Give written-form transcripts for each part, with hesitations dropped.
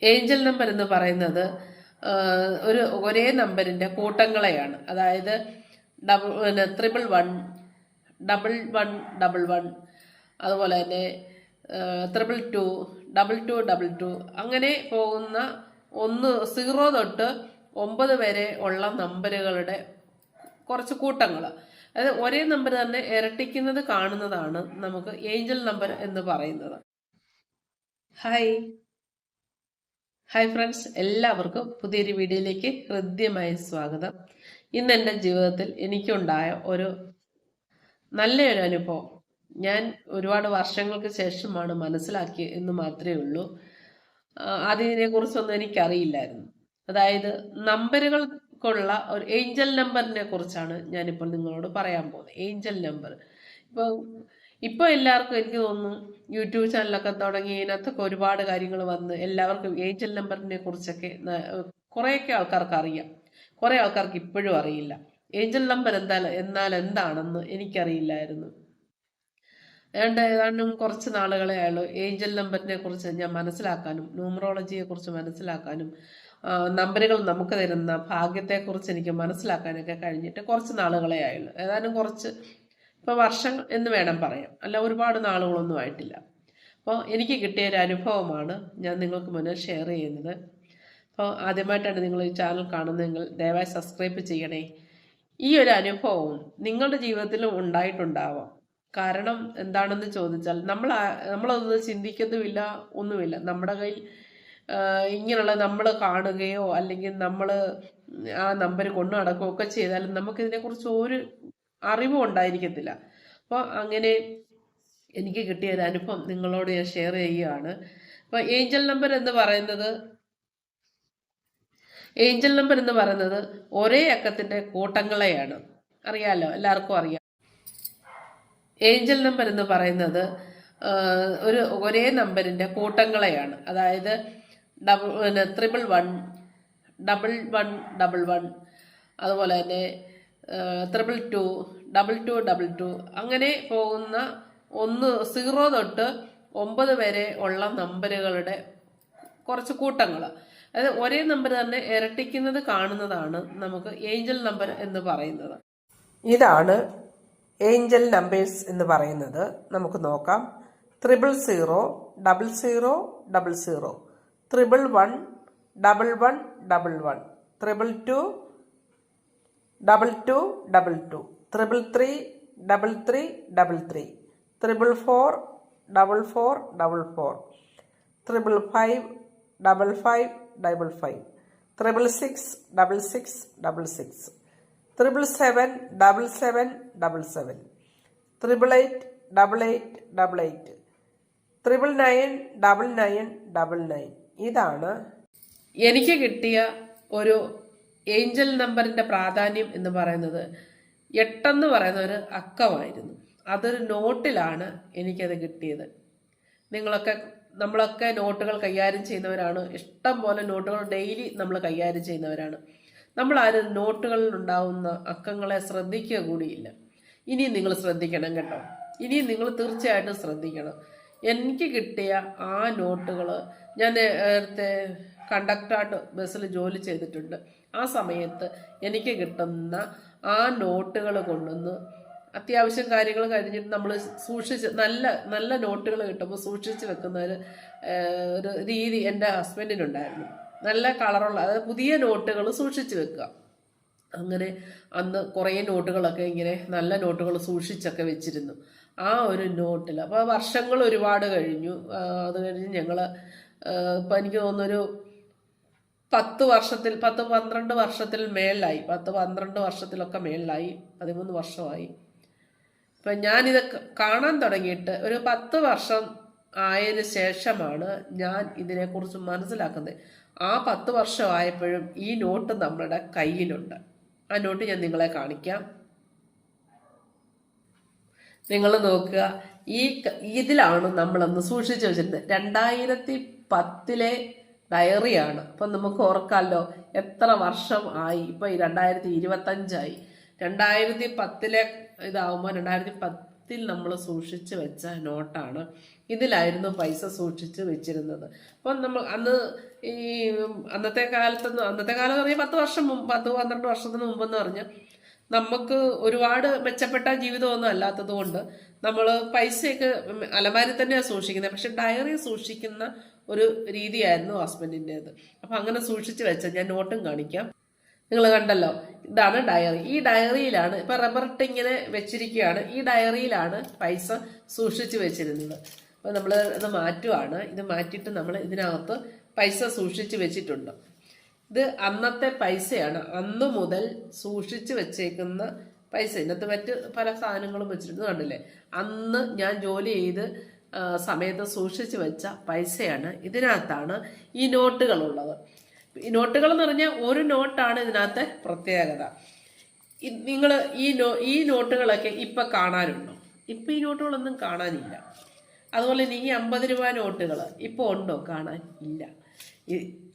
Angel number എന്ന് പറയുന്നത് ഒരേ നമ്പറിന്റെ കൂട്ടങ്ങളെയാണ്. അതായത് 111, 1111, അതുപോലെ തന്നെ 222, 2222, അങ്ങനെ പോകുന്ന 0 തൊട്ട് 9 വരെ ഉള്ള നമ്പറുകളുടെ കുറച്ച് കൂട്ടങ്ങൾ. അതായത് ഒരേ നമ്പർ തന്നെ ഇരട്ടിക്കുന്നത് കാണുന്നതാണ് നമുക്ക് ഏഞ്ചൽ നമ്പർ എന്ന് പറയുന്നത്. ഹായ് ഫ്രണ്ട്സ്, എല്ലാവർക്കും പുതിയൊരു വീഡിയോയിലേക്ക് ഹൃദ്യമായ സ്വാഗതം. ഇന്ന് എൻ്റെ ജീവിതത്തിൽ എനിക്കുണ്ടായ നല്ലൊരു അനുഭവം ഞാൻ ഒരുപാട് വർഷങ്ങൾക്ക് ശേഷമാണ് മനസ്സിലാക്കിയത് എന്ന് മാത്രമേ ഉള്ളൂ. അതിനെക്കുറിച്ചൊന്നും എനിക്കറിയില്ലായിരുന്നു. അതായത് നമ്പറുകൾക്കുള്ള ഒരു ഏഞ്ചൽ നമ്പറിനെ കുറിച്ചാണ് ഞാനിപ്പോൾ നിങ്ങളോട് പറയാൻ പോകുന്നത്. ഏഞ്ചൽ നമ്പർ ഇപ്പോൾ എല്ലാവർക്കും എനിക്ക് തോന്നുന്നു യൂട്യൂബ് ചാനലൊക്കെ തുടങ്ങി ഇതിനകത്തൊക്കെ ഒരുപാട് കാര്യങ്ങൾ വന്ന് എല്ലാവർക്കും ഏഞ്ചൽ നമ്പറിനെ കുറിച്ചൊക്കെ കുറേയൊക്കെ ആൾക്കാർക്ക് അറിയാം. കുറേ ആൾക്കാർക്ക് ഇപ്പോഴും അറിയില്ല. ഏഞ്ചൽ നമ്പർ എന്നാൽ എന്താണെന്ന് എനിക്കറിയില്ലായിരുന്നു. ഏതാണ്ടും കുറച്ച് നാളുകളെ ആയുള്ളൂ ഏഞ്ചൽ നമ്പറിനെ കുറിച്ച് ഞാൻ മനസ്സിലാക്കാനും ന്യൂമറോളജിയെ കുറിച്ച് മനസ്സിലാക്കാനും നമ്പറുകൾ നമുക്ക് തരുന്ന ഭാഗ്യത്തെക്കുറിച്ച് എനിക്ക് മനസ്സിലാക്കാനൊക്കെ കഴിഞ്ഞിട്ട് കുറച്ച് നാളുകളെ ആയുള്ളൂ. ഏതാനും കുറച്ച് ഇപ്പോൾ വർഷങ്ങൾ എന്ന് വേണം പറയാം, അല്ല ഒരുപാട് നാളുകളൊന്നും ആയിട്ടില്ല. അപ്പോൾ എനിക്ക് കിട്ടിയ ഒരു അനുഭവമാണ് ഞാൻ നിങ്ങൾക്ക് മുന്നിൽ ഷെയർ ചെയ്യുന്നത്. അപ്പോൾ ആദ്യമായിട്ടാണ് നിങ്ങൾ ഈ ചാനൽ കാണുന്നതെങ്കിൽ ദയവായി സബ്സ്ക്രൈബ് ചെയ്യണേ. ഈ ഒരു അനുഭവം നിങ്ങളുടെ ജീവിതത്തിലും ഉണ്ടായിട്ടുണ്ടാവാം. കാരണം എന്താണെന്ന് ചോദിച്ചാൽ നമ്മളതൊന്നും ചിന്തിക്കുന്നുമില്ല, ഒന്നുമില്ല. നമ്മുടെ കയ്യിൽ ഇങ്ങനെയുള്ള നമ്മൾ കാണുകയോ അല്ലെങ്കിൽ നമ്മൾ ആ നമ്പർ കൊണ്ടു നടക്കുകയോ ഒക്കെ ചെയ്താലും നമുക്കിതിനെക്കുറിച്ച് ഒരു അറിവും ഉണ്ടായിരിക്കത്തില്ല. അപ്പോൾ അങ്ങനെ എനിക്ക് കിട്ടിയ ഒരു അനുഭവം നിങ്ങളോട് ഞാൻ ഷെയർ ചെയ്യുകയാണ്. അപ്പോൾ ഏഞ്ചൽ നമ്പർ എന്ന് പറയുന്നത് ഒരേ അക്കത്തിന്റെ കൂട്ടങ്ങളെയാണ്. അറിയാലോ, എല്ലാവർക്കും അറിയാം. ഏഞ്ചൽ നമ്പർ എന്ന് പറയുന്നത് ഒരേ നമ്പറിന്റെ കൂട്ടങ്ങളെയാണ്. അതായത് 111, 1111, അതുപോലെ തന്നെ 222, 2222, അങ്ങനെ പോകുന്ന 0 തൊട്ട് 9 വരെ ഉള്ള നമ്പറുകളുടെ കുറച്ച് കൂട്ടങ്ങൾ. അതായത് ഒരേ നമ്പർ തന്നെ ഇരട്ടിക്കുന്നത് കാണുന്നതാണ് നമുക്ക് ഏഞ്ചൽ നമ്പർ എന്ന് പറയുന്നത്. ഇതാണ് ഏഞ്ചൽ നമ്പേഴ്സ് എന്ന് പറയുന്നത്. നമുക്ക് നോക്കാം. 000, 00, 00, 111, 1111, 222, 2222, 333, 3333, 444, 4444, 555, 5555, 666, 666, 777, 777, 888, 8888, 999, 9999. ഇതാണ് എനിക്ക് കിട്ടിയ ഒരു ഏഞ്ചൽ നമ്പറിന്റെ പ്രാധാന്യം എന്ന് പറയുന്നത്. 8 എന്ന് പറയുന്ന ഒരു അക്കമായിരുന്നു. അതൊരു നോട്ടിലാണ് എനിക്കത് കിട്ടിയത്. നമ്മളൊക്കെ നോട്ടുകൾ കൈകാര്യം ചെയ്യുന്നവരാണ്. ഇഷ്ടം പോലെ നോട്ടുകൾ ഡെയിലി നമ്മൾ കൈകാര്യം ചെയ്യുന്നവരാണ്. നമ്മൾ ആരും നോട്ടുകളിൽ ഉണ്ടാവുന്ന അക്കങ്ങളെ ശ്രദ്ധിക്കുക കൂടിയില്ല. ഇനിയും നിങ്ങൾ ശ്രദ്ധിക്കണം കേട്ടോ. ഇനിയും നിങ്ങൾ തീർച്ചയായിട്ടും ശ്രദ്ധിക്കണം. എനിക്ക് കിട്ടിയ ആ നോട്ടുകൾ, ഞാൻ നേരത്തെ കണ്ടക്ടറായിട്ട് ബസ്സിൽ ജോലി ചെയ്തിട്ടുണ്ട്. ആ സമയത്ത് എനിക്ക് കിട്ടുന്ന ആ നോട്ടുകൾ കൊണ്ടുവന്ന് അത്യാവശ്യം കാര്യങ്ങൾ കഴിഞ്ഞിട്ട് നമ്മൾ സൂക്ഷിച്ച് നല്ല നോട്ടുകൾ കിട്ടുമ്പോൾ സൂക്ഷിച്ച് വെക്കുന്ന ഒരു രീതി എൻ്റെ ഹസ്ബൻഡിനുണ്ടായിരുന്നു. നല്ല കളറുള്ള, അതായത് പുതിയ നോട്ടുകൾ സൂക്ഷിച്ച് വെക്കുക. അങ്ങനെ അന്ന് കുറേ നോട്ടുകളൊക്കെ ഇങ്ങനെ നല്ല നോട്ടുകൾ സൂക്ഷിച്ചൊക്കെ വെച്ചിരുന്നു ആ ഒരു നോട്ടിൽ. അപ്പോൾ വർഷങ്ങൾ ഒരുപാട് കഴിഞ്ഞു. അത് കഴിഞ്ഞ് ഞങ്ങൾ ഇപ്പം എനിക്ക് തോന്നുന്നൊരു 10-12 വർഷത്തിൽ മേളിലായി. 10-12 വർഷത്തിലൊക്കെ മേളിലായി. 13 വർഷമായി. ഇപ്പം ഞാനിത് കാണാൻ തുടങ്ങിയിട്ട് ഒരു 10 വർഷം ആയതിനു ശേഷമാണ് ഞാൻ ഇതിനെക്കുറിച്ച് മനസ്സിലാക്കുന്നത്. ആ 10 വർഷമായപ്പോഴും ഈ നോട്ട് നമ്മുടെ കയ്യിലുണ്ട്. ആ നോട്ട് ഞാൻ നിങ്ങളെ കാണിക്കാം. നിങ്ങൾ നോക്കുക. ഇതിലാണ് നമ്മളന്ന് സൂക്ഷിച്ചു വെച്ചിരുന്നത്. 2010 ഡയറിയാണ്. അപ്പം നമുക്ക് ഓർക്കാമല്ലോ എത്ര വർഷം ആയി. ഇപ്പം 2025 ആയി. 2010 ഇതാവുമ്പോൾ കഴുത്തിൽ നമ്മൾ സൂക്ഷിച്ച് വെച്ച നോട്ടാണ്. ഇതിലായിരുന്നു പൈസ സൂക്ഷിച്ച് വെച്ചിരുന്നത്. അപ്പം നമ്മൾ ഈ അന്നത്തെ കാലം എന്ന് പറഞ്ഞാൽ 10 വർഷം മുമ്പ്, 10-12 വർഷത്തിന് മുമ്പെന്ന് പറഞ്ഞാൽ നമുക്ക് ഒരുപാട് മെച്ചപ്പെട്ട ജീവിതമൊന്നും അല്ലാത്തത് കൊണ്ട് നമ്മൾ പൈസയൊക്കെ അലമാരി തന്നെയാണ് സൂക്ഷിക്കുന്നത്. പക്ഷെ ഡയറി സൂക്ഷിക്കുന്ന ഒരു രീതിയായിരുന്നു ഹസ്ബൻഡിൻ്റെത്. അപ്പം അങ്ങനെ സൂക്ഷിച്ച് വെച്ച ഞാൻ നോട്ടും കാണിക്കാം. നിങ്ങൾ കണ്ടല്ലോ, ഇതാണ് ഡയറി. ഈ ഡയറിയിലാണ് ഇപ്പം റബ്ബറിട്ട് ഇങ്ങനെ വെച്ചിരിക്കുകയാണ്. ഈ ഡയറിയിലാണ് പൈസ സൂക്ഷിച്ച് വെച്ചിരുന്നത്. അപ്പോൾ നമ്മൾ ഇത് മാറ്റുവാണ്. ഇത് മാറ്റിയിട്ട് നമ്മൾ ഇതിനകത്ത് പൈസ സൂക്ഷിച്ച് വെച്ചിട്ടുണ്ട്. ഇത് അന്നത്തെ പൈസയാണ്. അന്നു മുതൽ സൂക്ഷിച്ച് വെച്ചേക്കുന്ന പൈസ. ഇതിനകത്ത് മറ്റ് പല സാധനങ്ങളും വെച്ചിട്ടുണ്ട്, കണ്ടില്ലേ. അന്ന് ഞാൻ ജോലി ചെയ്ത് സമയത്ത് സൂക്ഷിച്ച് വെച്ച പൈസയാണ്. ഇതിനകത്താണ് ഈ നോട്ടുകളുള്ളത്. ഈ നോട്ടുകൾ എന്ന് പറഞ്ഞാൽ ഒരു നോട്ടാണ് ഇതിനകത്തെ പ്രത്യേകത. നിങ്ങൾ ഈ നോട്ടുകളൊക്കെ ഇപ്പം കാണാനുണ്ടോ? ഇപ്പം ഈ നോട്ടുകളൊന്നും കാണാനില്ല. അതുപോലെ തന്നെ ഈ 50 രൂപ നോട്ടുകൾ ഇപ്പോൾ ഉണ്ടോ? കാണാൻ ഇല്ല.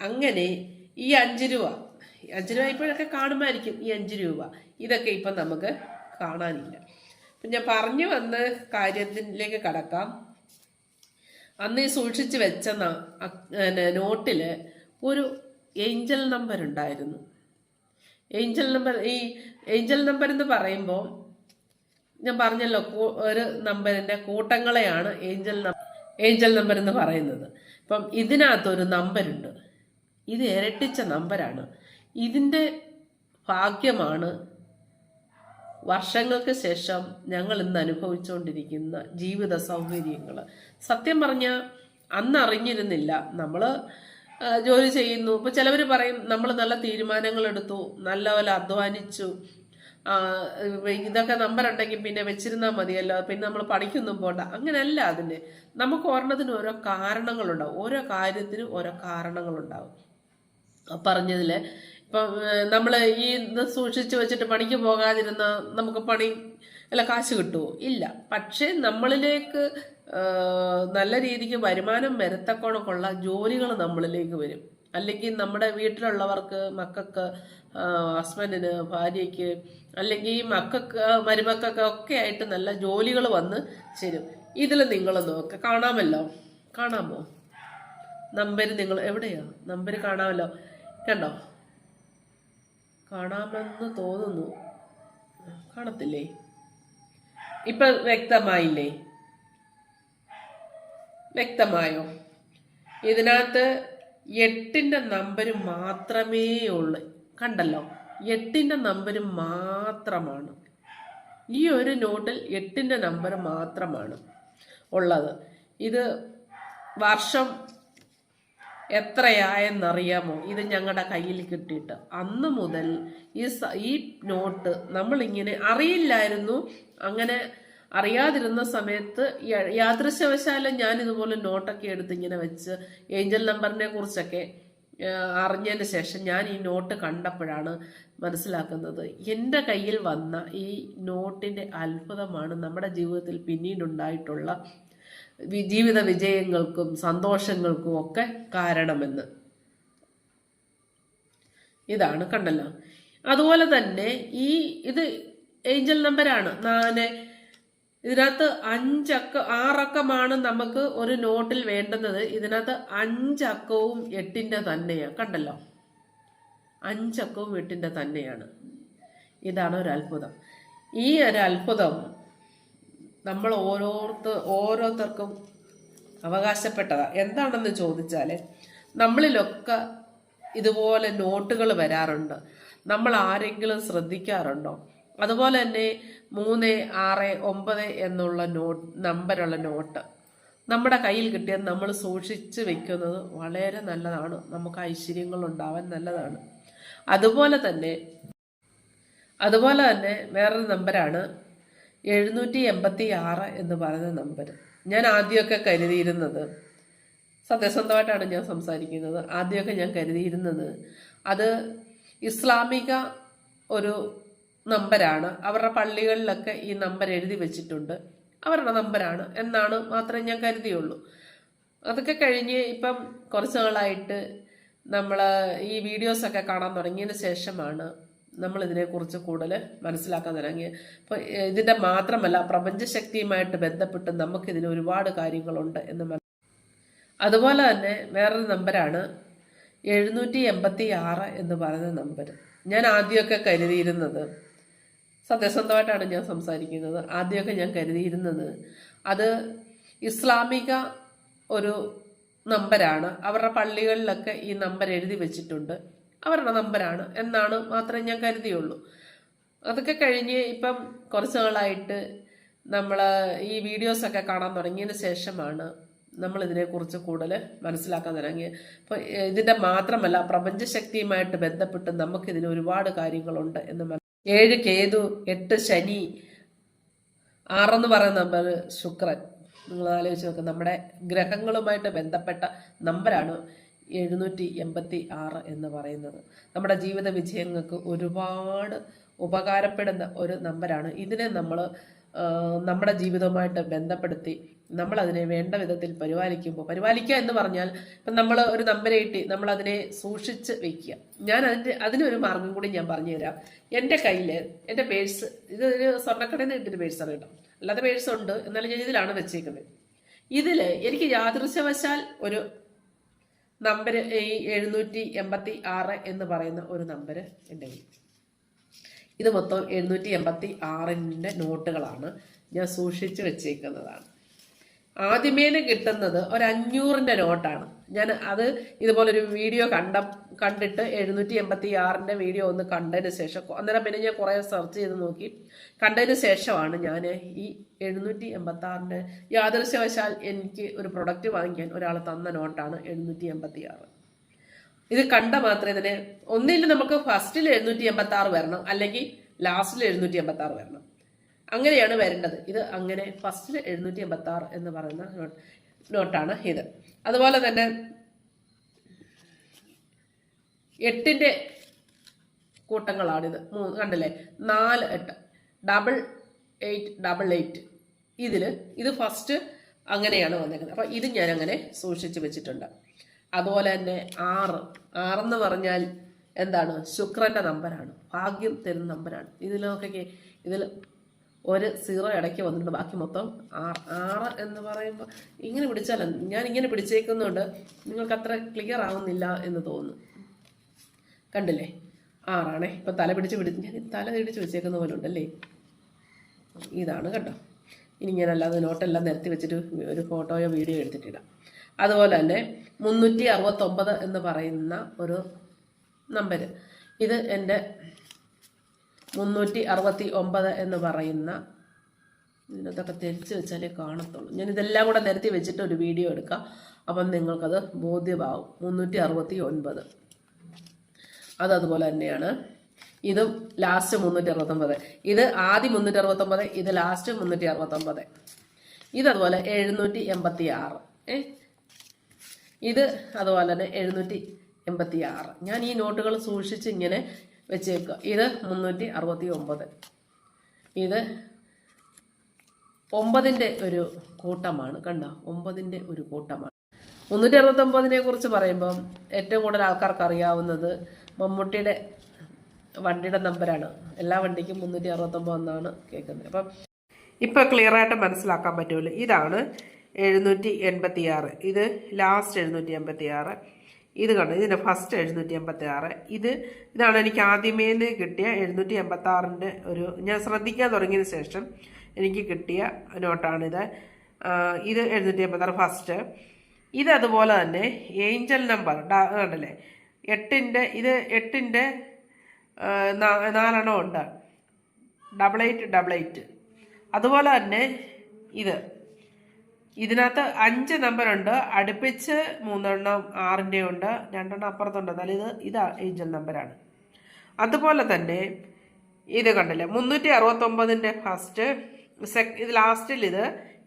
അങ്ങനെ ഈ 5 രൂപ ഇപ്പോഴൊക്കെ കാണുമായിരിക്കും. ഈ 5 രൂപ ഇതൊക്കെ ഇപ്പം നമുക്ക് കാണാനില്ല. അപ്പം ഞാൻ പറഞ്ഞു വന്ന കാര്യത്തിലേക്ക് കടക്കാം. അന്ന് ഈ സൂക്ഷിച്ച് വെച്ച നോട്ടിൽ ഒരു ഏഞ്ചൽ നമ്പർ ഉണ്ടായിരുന്നു. ഏഞ്ചൽ നമ്പർ എന്ന് പറയുമ്പോൾ ഞാൻ പറഞ്ഞല്ലോ, ഒരു നമ്പറിൻ്റെ കൂട്ടങ്ങളെയാണ് ഏഞ്ചൽ നമ്പർ എന്ന് പറയുന്നത്. അപ്പം ഇതിനകത്തൊരു നമ്പരുണ്ട്. ഇത് ഇരട്ടിച്ച നമ്പരാണ്. ഇതിൻ്റെ ഭാഗ്യമാണ് വർഷങ്ങൾക്ക് ശേഷം ഞങ്ങൾ ഇന്ന് അനുഭവിച്ചുകൊണ്ടിരിക്കുന്ന ജീവിത സൗകര്യങ്ങൾ. സത്യം പറഞ്ഞാൽ അന്ന് അറിഞ്ഞിരുന്നില്ല. നമ്മൾ ജോലി ചെയ്യുന്നു. ഇപ്പം ചിലവർ പറയും നമ്മൾ നല്ല തീരുമാനങ്ങൾ എടുത്തു, നല്ലപോലെ അധ്വാനിച്ചു, ഇതൊക്കെ നമ്പർ ഉണ്ടെങ്കിൽ പിന്നെ വെച്ചിരുന്നാൽ മതിയല്ലോ, പിന്നെ നമ്മൾ പണിക്കൊന്നും പോകണ്ട. അങ്ങനെയല്ല. അതിന് നമുക്ക് ഓരോന്നതിന് ഓരോ കാരണങ്ങളുണ്ടാവും. ഓരോ കാര്യത്തിനും ഓരോ കാരണങ്ങളുണ്ടാവും. പറഞ്ഞതിൽ ഇപ്പം നമ്മൾ ഈ ഇത് സൂക്ഷിച്ച് വെച്ചിട്ട് പണിക്ക് പോകാതിരുന്ന നമുക്ക് കാശ് കിട്ടുമോ? ഇല്ല. പക്ഷേ നമ്മളിലേക്ക് നല്ല രീതിക്ക് വരുമാനം വരത്തക്കണക്കുള്ള ജോലികൾ നമ്മളിലേക്ക് വരും. അല്ലെങ്കിൽ നമ്മുടെ വീട്ടിലുള്ളവർക്ക്, മക്കൾക്ക്, ഹസ്ബൻഡിന്, ഭാര്യയ്ക്ക്, അല്ലെങ്കിൽ മക്കൾക്ക്, മരുമക്കൾക്ക് ഒക്കെ ആയിട്ട് നല്ല ജോലികൾ വന്ന് ചേരും. ഇതിൽ നിങ്ങൾ നോക്ക്, കാണാമോ നമ്പർ? നിങ്ങൾ എവിടെയാ നമ്പർ? കാണാമല്ലോ, കണ്ടോ? കാണാമെന്ന് തോന്നുന്നു. കാണത്തില്ലേ? ഇപ്പൊ വ്യക്തമായില്ലേ? വ്യക്തമായോ? ഇതിനകത്ത് 8ന്റെ നമ്പർ മാത്രമേ ഉള്ളൂ. കണ്ടല്ലോ, 8ന്റെ നമ്പർ മാത്രമാണ്. ഈ ഒരു നോട്ടിൽ 8ന്റെ നമ്പർ മാത്രമാണ് ഉള്ളത്. ഇത് വർഷം എത്രയായെന്നറിയാമോ? ഇത് ഞങ്ങളുടെ കയ്യിൽ കിട്ടിയിട്ട് അന്ന് മുതൽ ഈ നോട്ട് നമ്മളിങ്ങനെ അറിയില്ലായിരുന്നു. അങ്ങനെ അറിയാതിരുന്ന സമയത്ത് യാദൃശ്യവശാലും ഞാൻ ഇതുപോലെ നോട്ടൊക്കെ എടുത്ത് ഇങ്ങനെ വെച്ച് ഏഞ്ചൽ നമ്പറിനെ കുറിച്ചൊക്കെ അറിഞ്ഞതിന് ശേഷം ഞാൻ ഈ നോട്ട് കണ്ടപ്പോഴാണ് മനസ്സിലാക്കുന്നത്, എൻ്റെ കയ്യിൽ വന്ന ഈ നോട്ടിൻ്റെ അത്ഭുതമാണ് നമ്മുടെ ജീവിതത്തിൽ പിന്നീടുണ്ടായിട്ടുള്ള ജീവിത വിജയങ്ങൾക്കും സന്തോഷങ്ങൾക്കും ഒക്കെ കാരണമെന്ന്. ഇതാണ്, കണ്ടല്ലോ. അതുപോലെ തന്നെ ഇത് ഏഞ്ചൽ നമ്പറാണ്. ഇതിനകത്ത് 6 അക്കമാണ് നമുക്ക് ഒരു നോട്ടിൽ വേണ്ടുന്നത്. ഇതിനകത്ത് 5 അക്കവും 8ന്റെ തന്നെയാണ്. കണ്ടല്ലോ, 5 അക്കവും 8ന്റെ തന്നെയാണ്. ഇതാണ് ഒരു അത്ഭുതം. ഈ ഒരു അത്ഭുതം നമ്മൾ ഓരോരുത്തർക്കും അവകാശപ്പെട്ടതാ. എന്താണെന്ന് ചോദിച്ചാൽ, നമ്മളിലൊക്കെ ഇതുപോലെ നോട്ടുകൾ വരാറുണ്ട്. നമ്മൾ ആരെങ്കിലും ശ്രദ്ധിക്കാറുണ്ടോ? അതുപോലെ തന്നെ 3, 6, 9 എന്നുള്ള നമ്പറുള്ള നോട്ട് നമ്മുടെ കയ്യിൽ കിട്ടിയത് നമ്മൾ സൂക്ഷിച്ച് വെക്കുന്നത് വളരെ നല്ലതാണ്. നമുക്ക് ഐശ്വര്യങ്ങൾ ഉണ്ടാവാൻ നല്ലതാണ്. അതുപോലെ തന്നെ വേറൊരു നമ്പറാണ് 786 എന്ന് പറയുന്ന നമ്പർ. ഞാൻ ആദ്യമൊക്കെ കരുതിയിരുന്നത്, സത്യസന്ധമായിട്ടാണ് ഞാൻ സംസാരിക്കുന്നത്, ആദ്യമൊക്കെ ഞാൻ കരുതിയിരുന്നത് അത് ഇസ്ലാമിക ഒരു നമ്പരാണ്. അവരുടെ പള്ളികളിലൊക്കെ ഈ നമ്പർ എഴുതി വെച്ചിട്ടുണ്ട്, അവരുടെ നമ്പരാണ് എന്നാണ് മാത്രമേ ഞാൻ കരുതിയുള്ളൂ. അതൊക്കെ കഴിഞ്ഞ് ഇപ്പം കുറച്ച് നാളായിട്ട് നമ്മൾ ഈ വീഡിയോസൊക്കെ കാണാൻ തുടങ്ങിയതിന് ശേഷമാണ് നമ്മൾ ഇതിനെക്കുറിച്ച് കൂടുതൽ മനസ്സിലാക്കാൻ തുടങ്ങി. അപ്പോൾ ഇതിൻ്റെ മാത്രമല്ല, പ്രപഞ്ചശക്തിയുമായിട്ട് ബന്ധപ്പെട്ട് നമുക്കിതിന് ഒരുപാട് കാര്യങ്ങളുണ്ട് എന്ന് അതുപോലെ തന്നെ വേറൊരു നമ്പറാണ് 786 എന്ന് പറയുന്ന നമ്പർ. ഞാൻ ആദ്യമൊക്കെ കരുതിയിരുന്നത്, സത്യസന്ധമായിട്ടാണ് ഞാൻ സംസാരിക്കുന്നത്, ആദ്യമൊക്കെ ഞാൻ കരുതിയിരുന്നത് അത് ഇസ്ലാമിക ഒരു നമ്പരാണ്. അവരുടെ പള്ളികളിലൊക്കെ ഈ നമ്പർ എഴുതി വെച്ചിട്ടുണ്ട്, അവരുടെ നമ്പരാണ് എന്നാണ് മാത്രമേ ഞാൻ കരുതിയുള്ളൂ. അതൊക്കെ കഴിഞ്ഞ് ഇപ്പം കുറച്ച് നാളായിട്ട് നമ്മൾ ഈ വീഡിയോസൊക്കെ കാണാൻ തുടങ്ങിയതിന് ശേഷമാണ് നമ്മൾ ഇതിനെക്കുറിച്ച് കൂടുതൽ മനസ്സിലാക്കാൻ തുടങ്ങിയത്. അപ്പോൾ ഇതിൻ്റെ മാത്രമല്ല, പ്രപഞ്ചശക്തിയുമായിട്ട് ബന്ധപ്പെട്ട് നമുക്കിതിന് ഒരുപാട് കാര്യങ്ങളുണ്ട് എന്ന് 7 കേതു, 8 ശനി, 6 എന്ന് പറയുന്ന നമ്പർ ശുക്രൻ. നിങ്ങൾ ആലോചിച്ച് നോക്കുക, നമ്മുടെ ഗ്രഹങ്ങളുമായിട്ട് ബന്ധപ്പെട്ട നമ്പരാണ് 786 എന്ന് പറയുന്നത്. നമ്മുടെ ജീവിത വിജയങ്ങൾക്ക് ഒരുപാട് ഉപകാരപ്പെടുന്ന ഒരു നമ്പരാണ്. ഇതിനെ നമ്മൾ നമ്മുടെ ജീവിതവുമായിട്ട് ബന്ധപ്പെടുത്തി നമ്മളതിനെ വേണ്ട വിധത്തിൽ പരിപാലിക്കുക എന്ന് പറഞ്ഞാൽ, ഇപ്പം നമ്മൾ ഒരു നമ്പർ കിട്ടി നമ്മളതിനെ സൂക്ഷിച്ച് വെക്കുക. ഞാൻ അതിനൊരു മാർഗം കൂടി ഞാൻ പറഞ്ഞുതരാം. എൻ്റെ കയ്യിൽ എൻ്റെ പേഴ്സ്, ഇതൊരു സ്വർണ്ണക്കടയിൽ നിന്ന് കിട്ടിയൊരു പേഴ്സാണ് കേട്ടോ, അല്ലാതെ പേഴ്സുണ്ട്, എന്നാലും ഞാൻ ഇതിലാണ് വെച്ചേക്കുന്നത്. ഇതിൽ എനിക്ക് യാദൃശ്യവശാൽ ഒരു നമ്പർ, ഈ 786 എന്ന് പറയുന്ന ഒരു നമ്പർ എൻ്റെ കയ്യിൽ. ഇത് മൊത്തം 786ൻ്റെ നോട്ടുകളാണ്, ഞാൻ സൂക്ഷിച്ച് വെച്ചേക്കുന്നതാണ്. ആദ്യമേന് കിട്ടുന്നത് ഒരു 500ൻ്റെ നോട്ടാണ്. ഞാൻ അത് ഇതുപോലൊരു വീഡിയോ കണ്ടിട്ട് 786ൻ്റെ വീഡിയോ ഒന്ന് കണ്ടതിന് ശേഷം, അന്നേരം പിന്നെ ഞാൻ കുറേ സെർച്ച് ചെയ്ത് നോക്കി, കണ്ടതിന് ശേഷമാണ് ഞാൻ ഈ 786ൻ്റെ യാദൃശ്യവശാൽ എനിക്ക് ഒരു പ്രൊഡക്റ്റ് വാങ്ങിക്കാൻ ഒരാൾ തന്ന നോട്ടാണ് 786. ഇത് കണ്ട മാത്രമേ ഇതിനെ, ഒന്നില്ല നമുക്ക് ഫസ്റ്റിൽ 786 വരണം, അല്ലെങ്കിൽ ലാസ്റ്റിൽ 786 വരണം, അങ്ങനെയാണ് വരേണ്ടത്. ഇത് അങ്ങനെ ഫസ്റ്റിൽ 786 എന്ന് പറയുന്ന നോട്ടാണ് ഇത്. അതുപോലെ തന്നെ 8ൻ്റെ കൂട്ടങ്ങളാണിത്. കണ്ടില്ലേ, 4, 8, 8888. ഇത് ഫസ്റ്റ് അങ്ങനെയാണ് വന്നേക്കുന്നത്. അപ്പം ഇത് ഞാൻ അങ്ങനെ സൂക്ഷിച്ച് വെച്ചിട്ടുണ്ട്. അതുപോലെ തന്നെ 6 എന്ന് പറഞ്ഞാൽ എന്താണ്? ശുക്രന്റെ നമ്പറാണ്, ഭാഗ്യം തരുന്ന നമ്പറാണ്. ഇതിലൊക്കെ ഇതിൽ ഒരു 0 ഇടയ്ക്ക് വന്നിട്ടുണ്ട്, ബാക്കി മൊത്തം 6 എന്ന് പറയുമ്പോൾ ഇങ്ങനെ പിടിച്ചാൽ, ഞാൻ ഇങ്ങനെ പിടിച്ചേക്കുന്നുണ്ട്, നിങ്ങൾക്ക് അത്ര ക്ലിയർ ആവുന്നില്ല എന്ന് തോന്നുന്നു. കണ്ടില്ലേ, 6 ഇപ്പം തല പിടിച്ച് ഞാൻ തല പിടിച്ച് വെച്ചേക്കുന്ന പോലെ ഉണ്ടല്ലേ. ഇതാണ് കേട്ടോ. ഇനി ഞാൻ അല്ലാതെ നോട്ടെല്ലാം നിരത്തി വെച്ചിട്ട് ഒരു ഫോട്ടോയോ വീഡിയോ എടുത്തിട്ടിടാം. അതുപോലെ തന്നെ 369 എന്ന് പറയുന്ന ഒരു നമ്പർ, ഇത് എൻ്റെ 369 എന്ന് പറയുന്ന, ഇതിനകത്തൊക്കെ തിരിച്ച് വെച്ചാലേ കാണത്തുള്ളൂ. ഞാൻ ഇതെല്ലാം കൂടെ നിരത്തി വെച്ചിട്ട് ഒരു വീഡിയോ എടുക്കാം, അപ്പം നിങ്ങൾക്കത് ബോധ്യമാവും. 369 അതുപോലെ തന്നെയാണ്. ഇതും ലാസ്റ്റ് 369, ഇത് ആദ്യം 369, ഇത് ലാസ്റ്റ് 369. ഇതതുപോലെ 786, ഇത് അതുപോലെ തന്നെ 786. ഞാൻ ഈ നോട്ടുകൾ സൂക്ഷിച്ച് ഇങ്ങനെ വെച്ചേക്കുക. ഇത് 369, ഇത് 9ൻ്റെ ഒരു കൂട്ടമാണ്. കണ്ടോ, 9ൻ്റെ ഒരു കൂട്ടമാണ്. 369നെ കുറിച്ച് പറയുമ്പം ഏറ്റവും കൂടുതൽ ആൾക്കാർക്ക് അറിയാവുന്നത് മമ്മൂട്ടിയുടെ വണ്ടിയുടെ നമ്പറാണ്. എല്ലാ വണ്ടിക്കും 369 എന്നാണ് കേൾക്കുന്നത്. അപ്പം ഇപ്പം ക്ലിയറായിട്ട് മനസ്സിലാക്കാൻ പറ്റുമല്ലോ. ഇതാണ് 786, ഇത് ലാസ്റ്റ് 786, ഇത് കണ്ടു, ഇതിൻ്റെ ഫസ്റ്റ് 786. ഇതാണ് എനിക്ക് ആദ്യമേന്ന് കിട്ടിയ 786ൻ്റെ ഒരു, ഞാൻ ശ്രദ്ധിക്കാൻ തുടങ്ങിയതിന് ശേഷം എനിക്ക് കിട്ടിയ നോട്ടാണിത്. ഇത് 786 ഫസ്റ്റ്. ഇതതുപോലെ തന്നെ ഏഞ്ചൽ നമ്പർ കണ്ടല്ലേ, 8ൻ്റെ, ഇത് 8ൻ്റെ 4 ഉണ്ട്, 8888. അതുപോലെ തന്നെ ഇതിനകത്ത് 5 നമ്പറുണ്ട്, അടുപ്പിച്ച് 3 6ൻ്റെ ഉണ്ട്, 2 അപ്പുറത്തുണ്ട്. എന്നാലും ഇതാ ഏഞ്ചൽ നമ്പറാണ്. അതുപോലെ തന്നെ ഇത് കണ്ടില്ലേ, 369ൻ്റെ ഫസ്റ്റ്, ഇത് ലാസ്റ്റിൽ,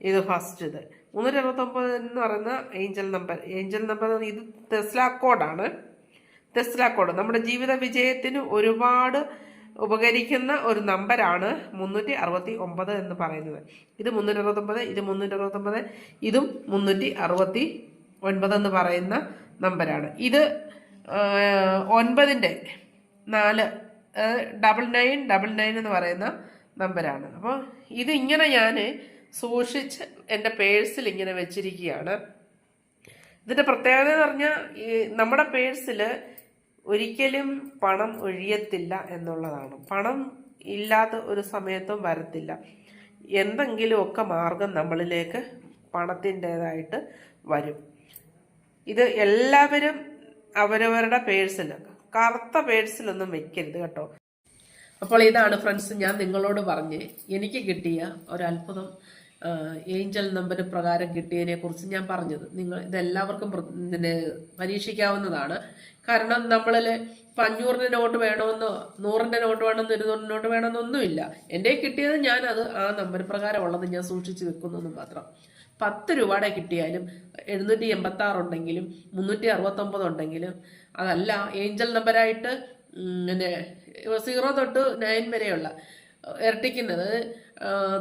ഇത് ഫസ്റ്റ്. ഇത് 369 എന്ന് പറയുന്ന ഏഞ്ചൽ നമ്പർ. ഇത് ടെസ്ല കോഡാണ്. ടെസ്ല കോഡ് നമ്മുടെ ജീവിത വിജയത്തിന് ഒരുപാട് ഉപകരിക്കുന്ന ഒരു നമ്പറാണ് 369 എന്ന് പറയുന്നത്. ഇത് 369, ഇത് 369, ഇതും 369 എന്ന് പറയുന്ന നമ്പറാണ്. ഇത് 9ൻ്റെ 4 9999 എന്ന് പറയുന്ന നമ്പറാണ്. അപ്പോൾ ഇത് ഇങ്ങനെ ഞാൻ സൂക്ഷിച്ച് എൻ്റെ പേഴ്സിൽ ഇങ്ങനെ വെച്ചിരിക്കുകയാണ്. ഇതിൻ്റെ പ്രത്യേകത എന്ന് പറഞ്ഞാൽ ഈ നമ്മുടെ പേഴ്സിൽ ഒരിക്കലും പണം ഒഴിയത്തില്ല എന്നുള്ളതാണ്. പണം ഇല്ലാത്ത ഒരു സമയത്തും വരത്തില്ല. എന്തെങ്കിലുമൊക്കെ മാർഗം നമ്മളിലേക്ക് പണത്തിൻ്റെതായിട്ട് വരും. ഇത് എല്ലാവരും അവരവരുടെ പേഴ്സിൽ, കറുത്ത പേഴ്സിലൊന്നും വെക്കരുത് കേട്ടോ. അപ്പോൾ ഇതാണ് ഫ്രണ്ട്സ് ഞാൻ നിങ്ങളോട് പറഞ്ഞ് എനിക്ക് കിട്ടിയ ഒരത്ഭുതം ഏഞ്ചൽ നമ്പർ പ്രകാരം കിട്ടിയതിനെ കുറിച്ച് ഞാൻ പറഞ്ഞത്. നിങ്ങൾ ഇതെല്ലാവർക്കും പരീക്ഷിക്കാവുന്നതാണ്. കാരണം നമ്മളിൽ 500 നോട്ട് വേണമെന്നോ 100 നോട്ട് വേണമെന്നോ 200 നോട്ട് വേണമെന്നൊന്നുമില്ല. എൻ്റെ കിട്ടിയത് ഞാനത് ആ നമ്പർ പ്രകാരം ഉള്ളത് ഞാൻ സൂക്ഷിച്ച് വെക്കുന്നു മാത്രം. 10 രൂപയുടെ കിട്ടിയാലും 786 ഉണ്ടെങ്കിലും 369 ഉണ്ടെങ്കിലും അതല്ല ഏഞ്ചൽ നമ്പറായിട്ട് പിന്നെ 0 തൊട്ട് 9 വരെയുള്ള ഇരട്ടിക്കുന്നത്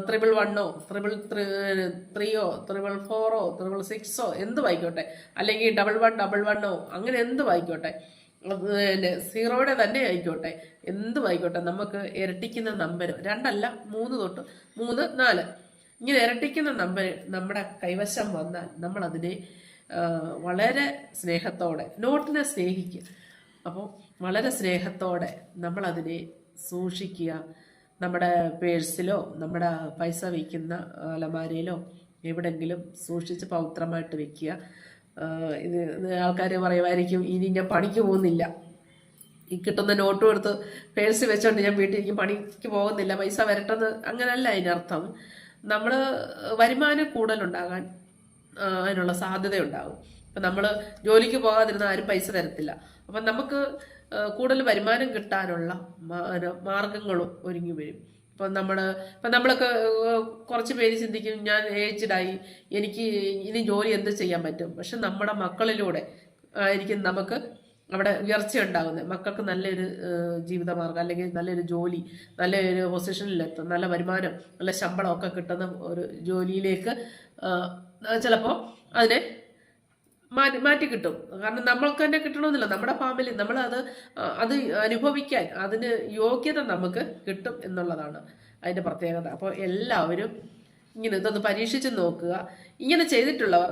111 333 444 666 എന്ത് വായിക്കോട്ടെ, അല്ലെങ്കിൽ 1111 അങ്ങനെ എന്ത് വായിക്കോട്ടെ, പിന്നെ 0യുടെ തന്നെ ആയിക്കോട്ടെ, എന്ത് വായിക്കോട്ടെ, നമുക്ക് ഇരട്ടിക്കുന്ന നമ്പർ 2 അല്ല 3 തൊട്ട് 3 4 ഇങ്ങനെ ഇരട്ടിക്കുന്ന നമ്പർ നമ്മുടെ കൈവശം വന്നാൽ നമ്മൾ അതിനെ വളരെ സ്നേഹത്തോടെ, നോട്ടിനെ സ്നേഹിക്കുക. അപ്പോൾ വളരെ സ്നേഹത്തോടെ നമ്മളതിനെ സൂക്ഷിക്കുക. നമ്മുടെ പേഴ്സിലോ നമ്മുടെ പൈസ വയ്ക്കുന്ന അലമാരയിലോ എവിടെങ്കിലും സൂക്ഷിച്ച് പവിത്രമായിട്ട് വെക്കുക. ഇത് ആൾക്കാർ പറയുമായിരിക്കും ഇനി ഞാൻ പണിക്ക് പോകുന്നില്ല, ഈ കിട്ടുന്ന നോട്ടും എടുത്ത് പേഴ്സ് വെച്ചോണ്ട് ഞാൻ വീട്ടിലേക്ക് പണിക്ക് പോകുന്നില്ല, പൈസ വരട്ടെന്ന് അങ്ങനല്ല അതിനർത്ഥം. നമ്മൾ വരുമാനം കൂടുതലുണ്ടാകാൻ അതിനുള്ള സാധ്യതയുണ്ടാകും. ഇപ്പം നമ്മൾ ജോലിക്ക് പോകാതിരുന്ന ആരും പൈസ തരത്തില്ല. അപ്പം നമുക്ക് കൂടുതൽ വരുമാനം കിട്ടാനുള്ള മാർഗങ്ങളും ഒരുങ്ങി വരും. ഇപ്പം നമ്മളൊക്കെ കുറച്ച് പേര് ചിന്തിക്കും ഞാൻ ഏജ്ഡായി, എനിക്ക് ഇനി ജോലി എന്ത് ചെയ്യാൻ പറ്റും. പക്ഷെ നമ്മുടെ മക്കളിലൂടെ ആയിരിക്കും നമുക്ക് അവിടെ ഉയർച്ച ഉണ്ടാകുന്നത്. മക്കൾക്ക് നല്ലൊരു ജീവിതമാർഗം, അല്ലെങ്കിൽ നല്ലൊരു ജോലി, നല്ലൊരു പൊസിഷനിലെത്തും, നല്ല വരുമാനം, നല്ല ശമ്പളമൊക്കെ കിട്ടുന്ന ഒരു ജോലിയിലേക്ക് ചിലപ്പോൾ അതിനെ മാറ്റി കിട്ടും. കാരണം നമ്മൾക്ക് തന്നെ കിട്ടണമെന്നില്ല, നമ്മുടെ ഫാമിലി നമ്മൾ അത് അനുഭവിക്കാൻ അതിന് യോഗ്യത നമുക്ക് കിട്ടും എന്നുള്ളതാണ് അതിൻ്റെ പ്രത്യേകത. അപ്പോൾ എല്ലാവരും ഇങ്ങനെ ഇതൊന്ന് പരീക്ഷിച്ച് നോക്കുക. ഇങ്ങനെ ചെയ്തിട്ടുള്ളവർ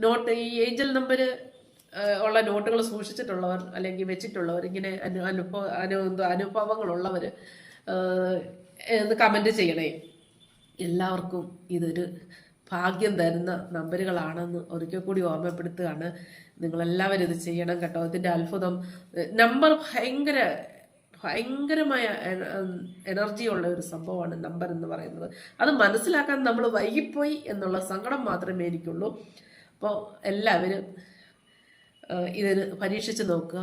നോട്ട് ഈ ഏഞ്ചൽ നമ്പർ ഉള്ള നോട്ടുകൾ സൂക്ഷിച്ചിട്ടുള്ളവർ അല്ലെങ്കിൽ വെച്ചിട്ടുള്ളവർ, ഇങ്ങനെ അനുഭവങ്ങളുള്ളവർ എന്ന് കമൻറ്റ് ചെയ്യണേ. എല്ലാവർക്കും ഇതൊരു ഭാഗ്യം തരുന്ന നമ്പറുകളാണെന്ന് ഒരിക്കൽ കൂടി ഓർമ്മപ്പെടുത്തുകയാണ്. നിങ്ങളെല്ലാവരും ഇത് ചെയ്യണം കേട്ടോ. ഇതിൻ്റെ അത്ഭുതം നമ്പർ ഭയങ്കരമായ എനർജി ഉള്ള ഒരു സംഭവമാണ് നമ്പർ എന്ന് പറയുന്നത്. അത് മനസ്സിലാക്കാൻ നമ്മൾ വൈകിപ്പോയി എന്നുള്ള സങ്കടം മാത്രമേ എനിക്കുള്ളൂ. അപ്പോൾ എല്ലാവരും ഇതിന് പരീക്ഷിച്ച് നോക്കുക.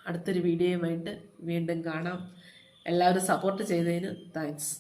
അടുത്തൊരു വീഡിയോയുമായിട്ട് വീണ്ടും കാണാം. എല്ലാവരും സപ്പോർട്ട് ചെയ്തതിന് താങ്ക്സ്.